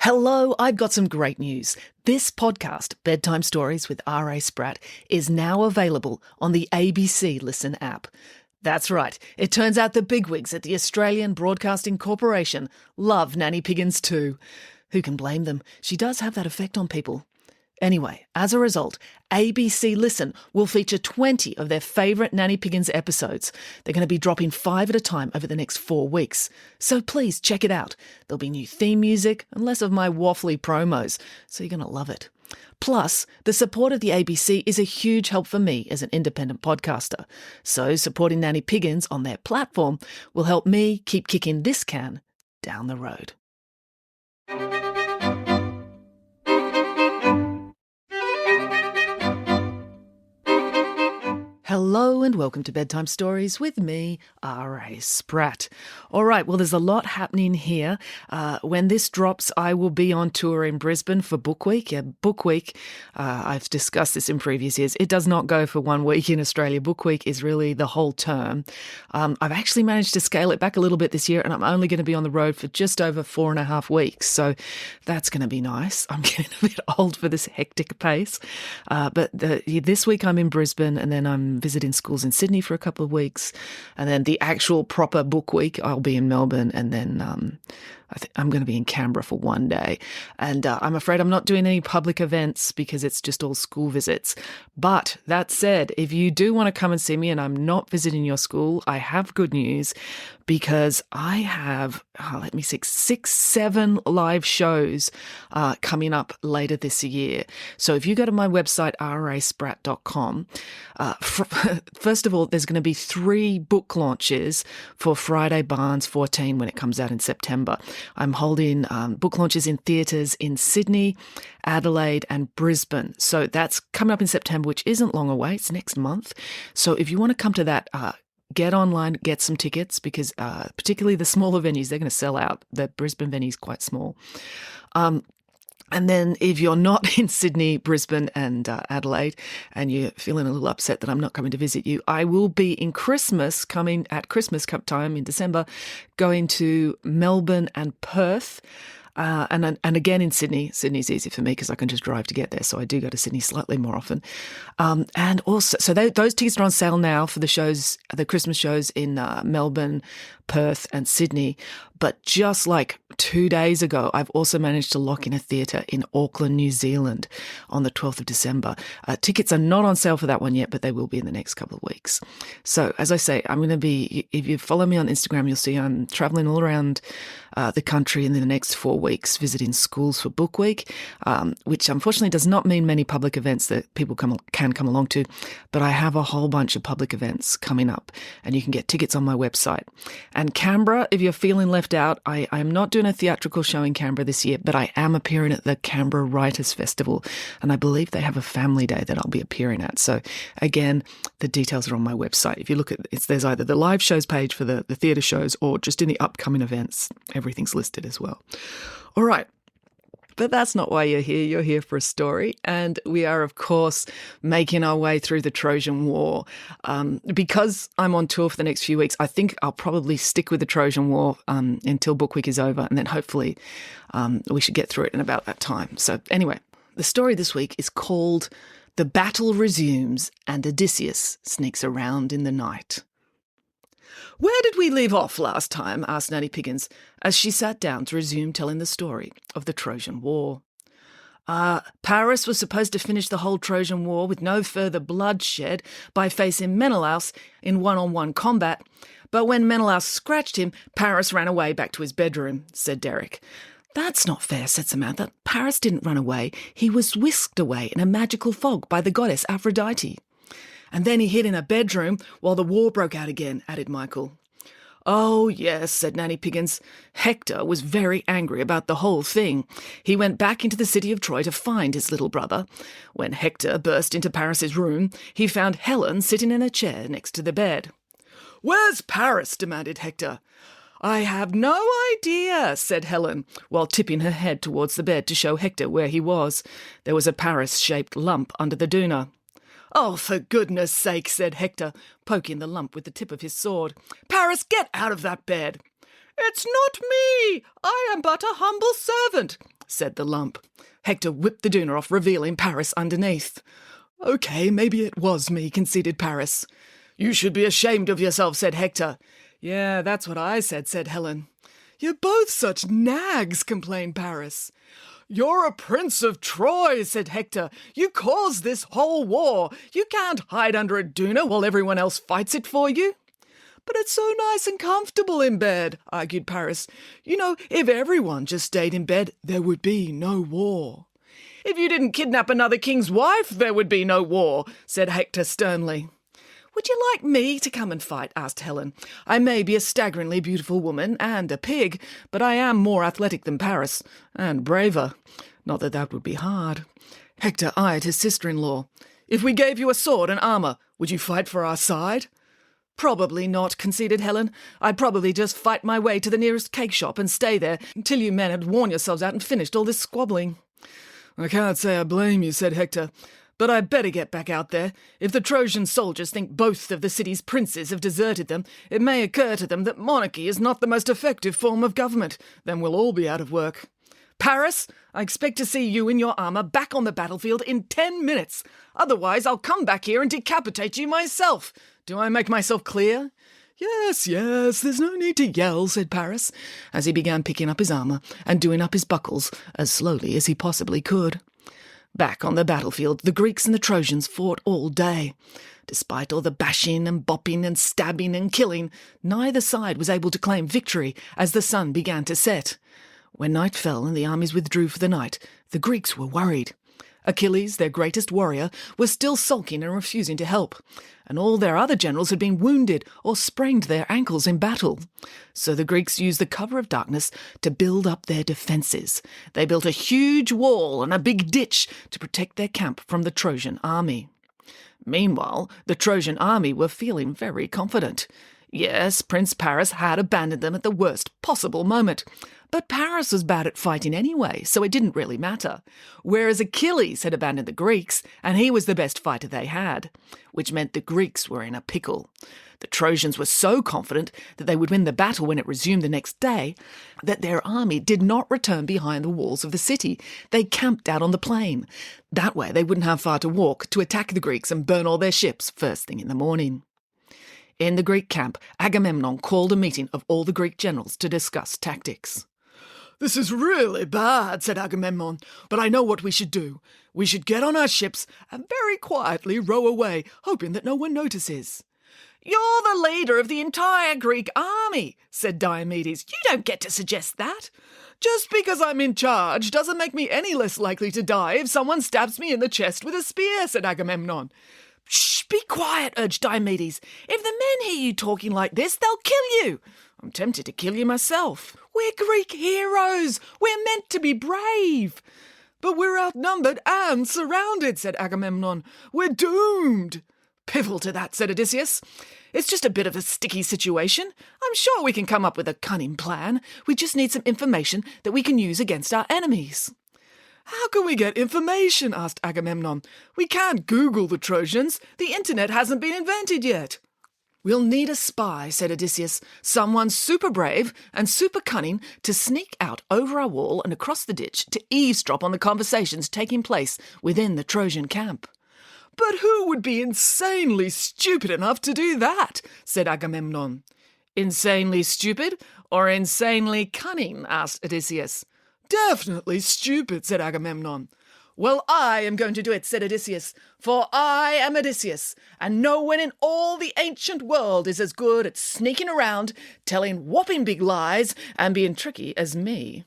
Hello, I've got some great news. This podcast, Bedtime Stories with R.A. Spratt, is now available on the ABC Listen app. That's right, it turns out the bigwigs at the Australian Broadcasting Corporation love Nanny Piggins too. Who can blame them? She does have that effect on people. Anyway, as a result, ABC Listen will feature 20 of their favourite Nanny Piggins episodes. They're going to be dropping 5 at a time over the next 4 weeks. So please check it out. There'll be new theme music and less of my waffly promos, so you're going to love it. Plus, the support of the ABC is a huge help for me as an independent podcaster. So supporting Nanny Piggins on their platform will help me keep kicking this can down the road. Hello and welcome to Bedtime Stories with me, R.A. Spratt. All right, well, there's a lot happening here. When this drops, I will be on tour in Brisbane for Book Week. Yeah, Book Week, I've discussed this in previous years. It does not go for 1 week in Australia. Book Week is really the whole term. I've actually managed to scale it back a little bit this year, and I'm only going to be on the road for just over 4.5 weeks. So that's going to be nice. I'm getting a bit old for this hectic pace. But this week I'm in Brisbane, and then I'm visiting schools in Sydney for a couple of weeks, and then the actual proper book week I'll be in Melbourne, and then I'm going to be in Canberra for 1 day. And I'm afraid I'm not doing any public events because it's just all school visits. But that said, if you do want to come and see me and I'm not visiting your school, I have good news, because I have, 7 live shows coming up later this year. So if you go to my website, raspratt.com, first of all, there's going to be 3 book launches for Friday Barnes 14 when it comes out in September. I'm holding book launches in theatres in Sydney, Adelaide and Brisbane. So that's coming up in September, which isn't long away. It's next month. So if you want to come to that, get online, get some tickets, because particularly the smaller venues, they're going to sell out. The Brisbane venue is quite small. And then if you're not in Sydney, Brisbane and Adelaide, and you're feeling a little upset that I'm not coming to visit you, I will be in coming at Christmas time in December, going to Melbourne and Perth. And again in Sydney. Sydney's easy for me because I can just drive to get there, so I do go to Sydney slightly more often. And also, so those tickets are on sale now for the shows, the Christmas shows in Melbourne, Perth and Sydney. But just like 2 days ago, I've also managed to lock in a theatre in Auckland, New Zealand on the 12th of December. Tickets are not on sale for that one yet, but they will be in the next couple of weeks. So as I say, I'm going to be, if you follow me on Instagram, you'll see I'm travelling all around the country in the next 4 weeks, visiting schools for Book Week, which unfortunately does not mean many public events that people can come along to, but I have a whole bunch of public events coming up, and you can get tickets on my website. And Canberra, if you're feeling left out, I am not doing a theatrical show in Canberra this year, but I am appearing at the Canberra Writers Festival, and I believe they have a family day that I'll be appearing at. So again, the details are on my website. If you look at it, there's either the live shows page for the theatre shows, or just in the upcoming events, everything's listed as well. All right. But that's not why you're here. You're here for a story. And we are, of course, making our way through the Trojan War. Because I'm on tour for the next few weeks, I think I'll probably stick with the Trojan War until Book Week is over. And then hopefully we should get through it in about that time. So anyway, the story this week is called The Battle Resumes and Odysseus Sneaks Around in the Night. "Where did we leave off last time?" asked Nanny Piggins, as she sat down to resume telling the story of the Trojan War. Paris was supposed to finish the whole Trojan War with no further bloodshed by facing Menelaus in one-on-one combat, but when Menelaus scratched him, Paris ran away back to his bedroom, said Derek. "That's not fair," said Samantha. "Paris didn't run away. He was whisked away in a magical fog by the goddess Aphrodite." "And then he hid in a bedroom while the war broke out again," added Michael. "Oh, yes," said Nanny Piggins. "Hector was very angry about the whole thing. He went back into the city of Troy to find his little brother. When Hector burst into Paris's room, he found Helen sitting in a chair next to the bed." "Where's Paris?" demanded Hector. "I have no idea," said Helen, while tipping her head towards the bed to show Hector where he was. There was a Paris-shaped lump under the doona. "Oh, for goodness sake," said Hector, poking the lump with the tip of his sword. "Paris, get out of that bed." "It's not me. I am but a humble servant," said the lump. Hector whipped the doona off, revealing Paris underneath. "OK, maybe it was me," conceded Paris. "You should be ashamed of yourself," said Hector. "Yeah, that's what I said Helen. "You're both such nags," complained Paris. "You're a prince of Troy," said Hector. "You caused this whole war. You can't hide under a doona while everyone else fights it for you." "But it's so nice and comfortable in bed," argued Paris. "You know, if everyone just stayed in bed, there would be no war." "If you didn't kidnap another king's wife, there would be no war," said Hector sternly. "Would you like me to come and fight?" asked Helen. "I may be a staggeringly beautiful woman and a pig, but I am more athletic than Paris, and braver. Not that that would be hard." Hector eyed his sister-in-law. "If we gave you a sword and armour, would you fight for our side?" "Probably not," conceded Helen. "I'd probably just fight my way to the nearest cake shop and stay there until you men had worn yourselves out and finished all this squabbling." "I can't say I blame you," said Hector. "But I'd better get back out there. If the Trojan soldiers think both of the city's princes have deserted them, it may occur to them that monarchy is not the most effective form of government. Then we'll all be out of work. Paris, I expect to see you in your armour back on the battlefield in 10 minutes. Otherwise, I'll come back here and decapitate you myself. Do I make myself clear?" Yes, there's no need to yell," said Paris, as he began picking up his armour and doing up his buckles as slowly as he possibly could. Back on the battlefield, the Greeks and the Trojans fought all day. Despite all the bashing and bopping and stabbing and killing, neither side was able to claim victory as the sun began to set. When night fell and the armies withdrew for the night, the Greeks were worried. Achilles, their greatest warrior, was still sulking and refusing to help, and all their other generals had been wounded or sprained their ankles in battle. So the Greeks used the cover of darkness to build up their defences. They built a huge wall and a big ditch to protect their camp from the Trojan army. Meanwhile, the Trojan army were feeling very confident. Yes, Prince Paris had abandoned them at the worst possible moment. But Paris was bad at fighting anyway, so it didn't really matter. Whereas Achilles had abandoned the Greeks, and he was the best fighter they had, which meant the Greeks were in a pickle. The Trojans were so confident that they would win the battle when it resumed the next day that their army did not return behind the walls of the city. They camped out on the plain. That way they wouldn't have far to walk to attack the Greeks and burn all their ships first thing in the morning. In the Greek camp, Agamemnon called a meeting of all the Greek generals to discuss tactics. "This is really bad," said Agamemnon, "but I know what we should do. We should get on our ships and very quietly row away, hoping that no one notices." "You're the leader of the entire Greek army," said Diomedes. "You don't get to suggest that." "Just because I'm in charge doesn't make me any less likely to die if someone stabs me in the chest with a spear," said Agamemnon. "Shh, be quiet," urged Diomedes. "If the men hear you talking like this, they'll kill you." "I'm tempted to kill you myself." "We're Greek heroes. We're meant to be brave." "But we're outnumbered and surrounded," said Agamemnon. "We're doomed." "Piffle to that," said Odysseus. "It's just a bit of a sticky situation. I'm sure we can come up with a cunning plan. We just need some information that we can use against our enemies." "How can we get information?" asked Agamemnon. "We can't Google the Trojans. The internet hasn't been invented yet." "We'll need a spy," said Odysseus, "someone super brave and super cunning to sneak out over our wall and across the ditch to eavesdrop on the conversations taking place within the Trojan camp." "But who would be insanely stupid enough to do that?" said Agamemnon. "Insanely stupid or insanely cunning?" asked Odysseus. "Definitely stupid," said Agamemnon. "Well, I am going to do it," said Odysseus, "for I am Odysseus, and no one in all the ancient world is as good at sneaking around, telling whopping big lies, and being tricky as me."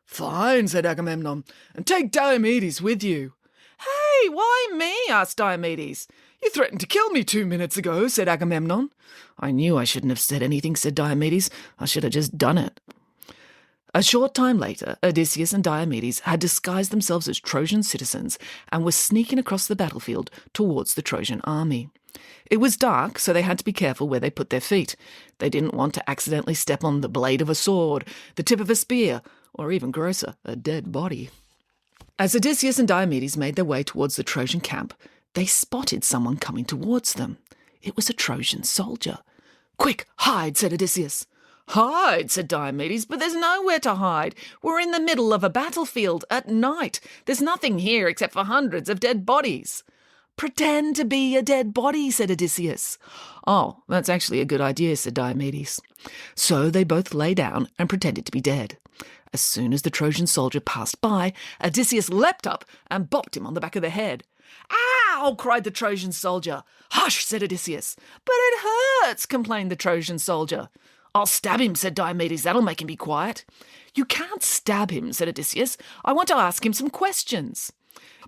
"Fine," said Agamemnon, "and take Diomedes with you." "Hey, why me?" asked Diomedes. "You threatened to kill me 2 minutes ago," said Agamemnon. "I knew I shouldn't have said anything," said Diomedes. "I should have just done it." A short time later, Odysseus and Diomedes had disguised themselves as Trojan citizens and were sneaking across the battlefield towards the Trojan army. It was dark, so they had to be careful where they put their feet. They didn't want to accidentally step on the blade of a sword, the tip of a spear, or even grosser, a dead body. As Odysseus and Diomedes made their way towards the Trojan camp, they spotted someone coming towards them. It was a Trojan soldier. "Quick, hide," said Odysseus. Hide, said Diomedes, but there's nowhere to hide. We're in the middle of a battlefield at night. There's nothing here except for hundreds of dead bodies. Pretend to be a dead body, said Odysseus. Oh, that's actually a good idea, said Diomedes. So they both lay down and pretended to be dead. As soon as the Trojan soldier passed by, Odysseus leapt up and bopped him on the back of the head. Ow! Cried the Trojan soldier. Hush, said Odysseus. But it hurts, complained the Trojan soldier. I'll stab him, said Diomedes. That'll make him be quiet. You can't stab him, said Odysseus. I want to ask him some questions.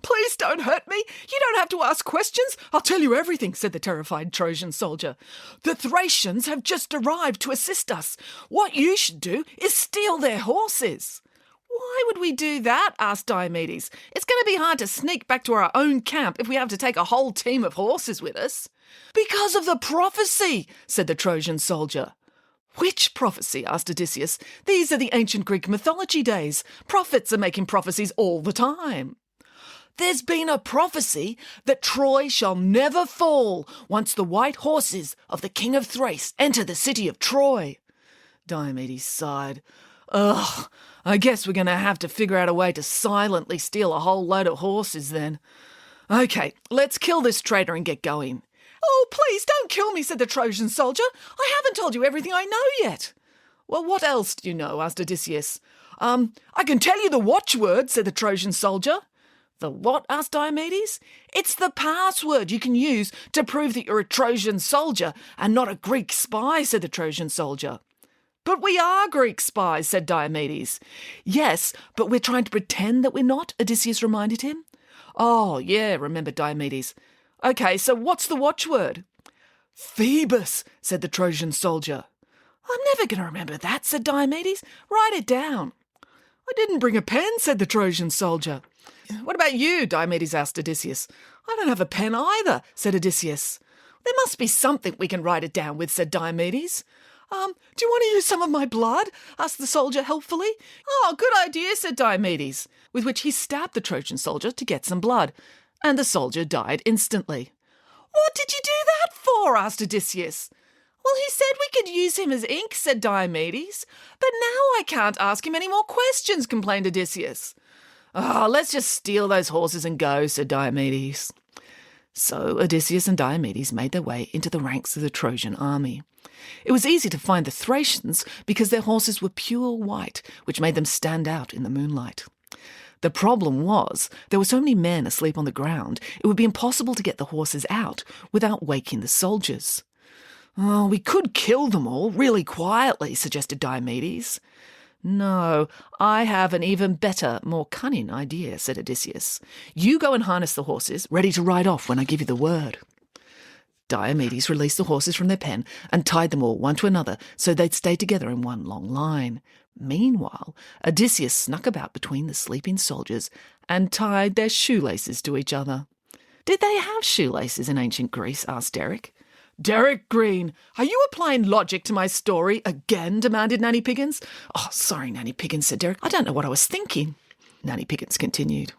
Please don't hurt me. You don't have to ask questions. I'll tell you everything, said the terrified Trojan soldier. The Thracians have just arrived to assist us. What you should do is steal their horses. Why would we do that? Asked Diomedes. It's going to be hard to sneak back to our own camp if we have to take a whole team of horses with us. Because of the prophecy, said the Trojan soldier. Which prophecy? Asked Odysseus. These are the ancient Greek mythology days. Prophets are making prophecies all the time. There's been a prophecy that Troy shall never fall once the white horses of the king of Thrace enter the city of Troy. Diomedes sighed. Ugh, I guess we're going to have to figure out a way to silently steal a whole load of horses then. Okay, let's kill this traitor and get going. Oh, please don't kill me, said the Trojan soldier. I haven't told you everything I know yet. Well, what else do you know? Asked Odysseus. I can tell you the watchword, said the Trojan soldier. The what? Asked Diomedes. It's the password you can use to prove that you're a Trojan soldier and not a Greek spy, said the Trojan soldier. But we are Greek spies, said Diomedes. Yes, but we're trying to pretend that we're not, Odysseus reminded him. Oh, yeah, remembered Diomedes. Okay, so what's the watchword? Phoebus, said the Trojan soldier. I'm never going to remember that, said Diomedes. Write it down. I didn't bring a pen, said the Trojan soldier. What about you? Diomedes asked Odysseus. I don't have a pen either, said Odysseus. There must be something we can write it down with, said Diomedes. Do you want to use some of my blood? Asked the soldier helpfully. Oh, good idea, said Diomedes, with which he stabbed the Trojan soldier to get some blood, and the soldier died instantly. What did you do that for? Asked Odysseus. Well, he said we could use him as ink, said Diomedes. But now I can't ask him any more questions, complained Odysseus. Oh, let's just steal those horses and go, said Diomedes. So Odysseus and Diomedes made their way into the ranks of the Trojan army. It was easy to find the Thracians because their horses were pure white, which made them stand out in the moonlight. The problem was there were so many men asleep on the ground, it would be impossible to get the horses out without waking the soldiers. Oh, we could kill them all really quietly, suggested Diomedes. No, I have an even better, more cunning idea, said Odysseus. You go and harness the horses, ready to ride off when I give you the word. Diomedes released the horses from their pen and tied them all one to another so they'd stay together in one long line. Meanwhile, Odysseus snuck about between the sleeping soldiers and tied their shoelaces to each other. Did they have shoelaces in ancient Greece? Asked Derek. Derek Green, are you applying logic to my story again? Demanded Nanny Piggins. Oh, sorry, Nanny Piggins, said Derek. I don't know what I was thinking. Nanny Piggins continued.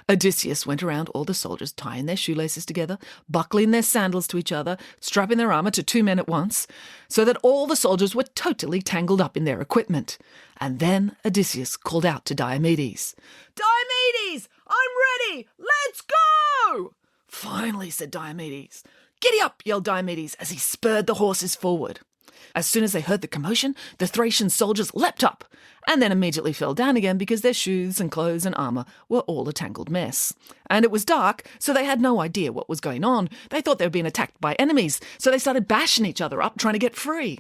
Odysseus went around all the soldiers, tying their shoelaces together, buckling their sandals to each other, strapping their armour to 2 men at once, so that all the soldiers were totally tangled up in their equipment. And then Odysseus called out to Diomedes. Diomedes, I'm ready! Let's go! Finally, said Diomedes. Giddy up, yelled Diomedes as he spurred the horses forward. As soon as they heard the commotion, the Thracian soldiers leapt up and then immediately fell down again because their shoes and clothes and armour were all a tangled mess. And it was dark, so they had no idea what was going on. They thought they were being attacked by enemies, so they started bashing each other up, trying to get free.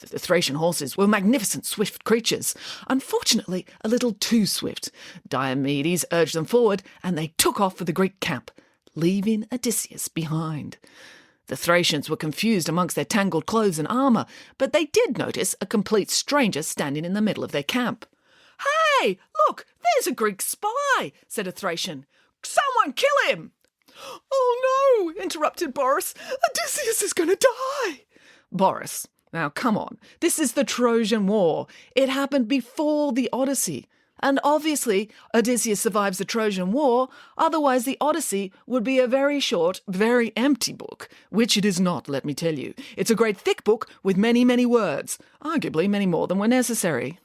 The Thracian horses were magnificent, swift creatures. Unfortunately, a little too swift. Diomedes urged them forward, and they took off for the Greek camp, leaving Odysseus behind. The Thracians were confused amongst their tangled clothes and armour, but they did notice a complete stranger standing in the middle of their camp. Hey, look, there's a Greek spy, said a Thracian. Someone kill him! Oh no, interrupted Boris. Odysseus is going to die. Boris, now come on. This is the Trojan War. It happened before the Odyssey. And obviously, Odysseus survives the Trojan War, otherwise the Odyssey would be a very short, very empty book, which it is not, let me tell you. It's a great thick book with many, many words, arguably many more than were necessary.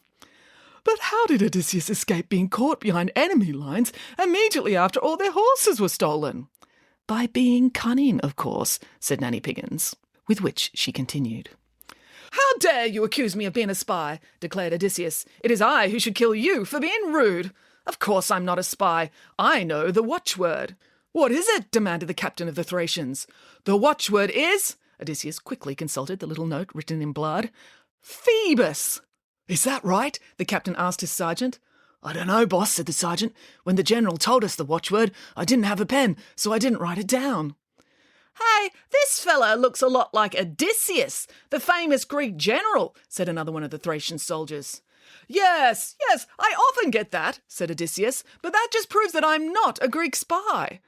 But how did Odysseus escape being caught behind enemy lines immediately after all their horses were stolen? By being cunning, of course, said Nanny Piggins, with which she continued. How dare you accuse me of being a spy, declared Odysseus. It is I who should kill you for being rude. Of course I'm not a spy. I know the watchword. What is it? Demanded the captain of the Thracians. The watchword is... Odysseus quickly consulted the little note written in blood. Phoebus. Is that right? The captain asked his sergeant. I don't know, boss, said the sergeant. When the general told us the watchword, I didn't have a pen, so I didn't write it down. Hey, this fella looks a lot like Odysseus, the famous Greek general, said another one of the Thracian soldiers. Yes, I often get that, said Odysseus, but that just proves that I'm not a Greek spy.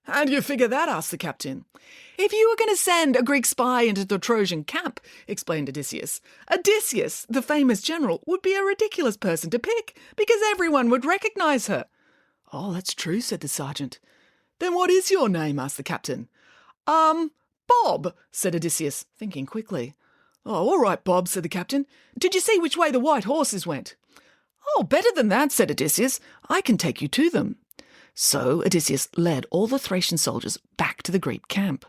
How do you figure that? Asked the captain. If you were going to send a Greek spy into the Trojan camp, explained Odysseus, Odysseus, the famous general, would be a ridiculous person to pick, because everyone would recognise her. Oh, that's true, said the sergeant. Then what is your name? Asked the captain. Bob, said Odysseus, thinking quickly. Oh, all right, Bob, said the captain. Did you see which way the white horses went? Oh, better than that, said Odysseus. I can take you to them. So Odysseus led all the Thracian soldiers back to the Greek camp.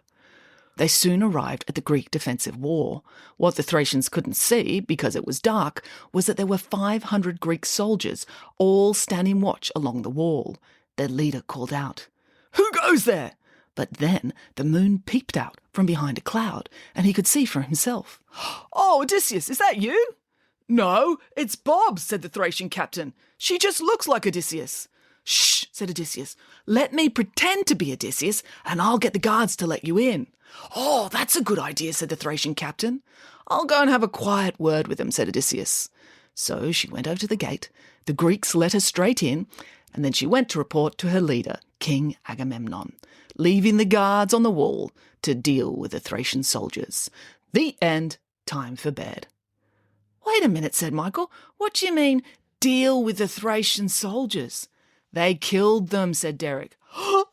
They soon arrived at the Greek defensive wall. What the Thracians couldn't see, because it was dark, was that there were 500 Greek soldiers, all standing watch along the wall. Their leader called out, Who goes there? But then the moon peeped out from behind a cloud, and he could see for himself. Oh, Odysseus, is that you? No, it's Bob, said the Thracian captain. She just looks like Odysseus. Shh, said Odysseus. Let me pretend to be Odysseus, and I'll get the guards to let you in. Oh, that's a good idea, said the Thracian captain. I'll go and have a quiet word with him, said Odysseus. So she went over to the gate. The Greeks let her straight in, and then she went to report to her leader, King Agamemnon, leaving the guards on the wall to deal with the Thracian soldiers. The end. Time for bed. Wait a minute, said Michael. What do you mean, deal with the Thracian soldiers? They killed them, said Derek. How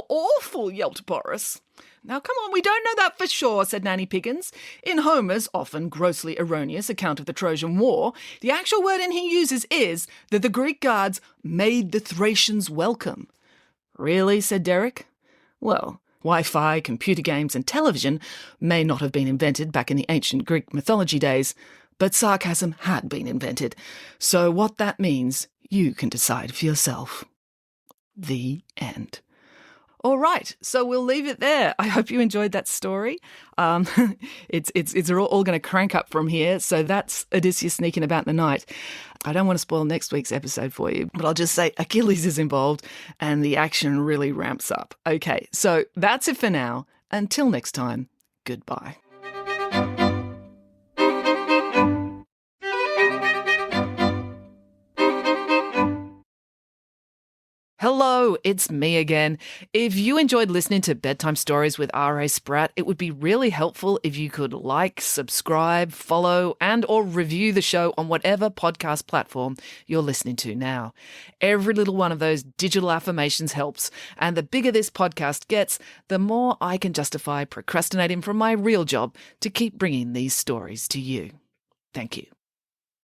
awful, yelped Boris. Now, come on, we don't know that for sure, said Nanny Piggins. In Homer's often grossly erroneous account of the Trojan War, the actual wording he uses is that the Greek guards made the Thracians welcome. Really, said Derek. Well, Wi-Fi, computer games and television may not have been invented back in the ancient Greek mythology days, but sarcasm had been invented. So what that means, you can decide for yourself. The end. All right, so we'll leave it there. I hope you enjoyed that story. It's all going to crank up from here. So that's Odysseus sneaking about in the night. I don't want to spoil next week's episode for you, but I'll just say Achilles is involved and the action really ramps up. Okay, so that's it for now. Until next time, goodbye. Hello, it's me again. If you enjoyed listening to Bedtime Stories with R.A. Spratt, it would be really helpful if you could like, subscribe, follow, and or review the show on whatever podcast platform you're listening to now. Every little one of those digital affirmations helps, and the bigger this podcast gets, the more I can justify procrastinating from my real job to keep bringing these stories to you. Thank you.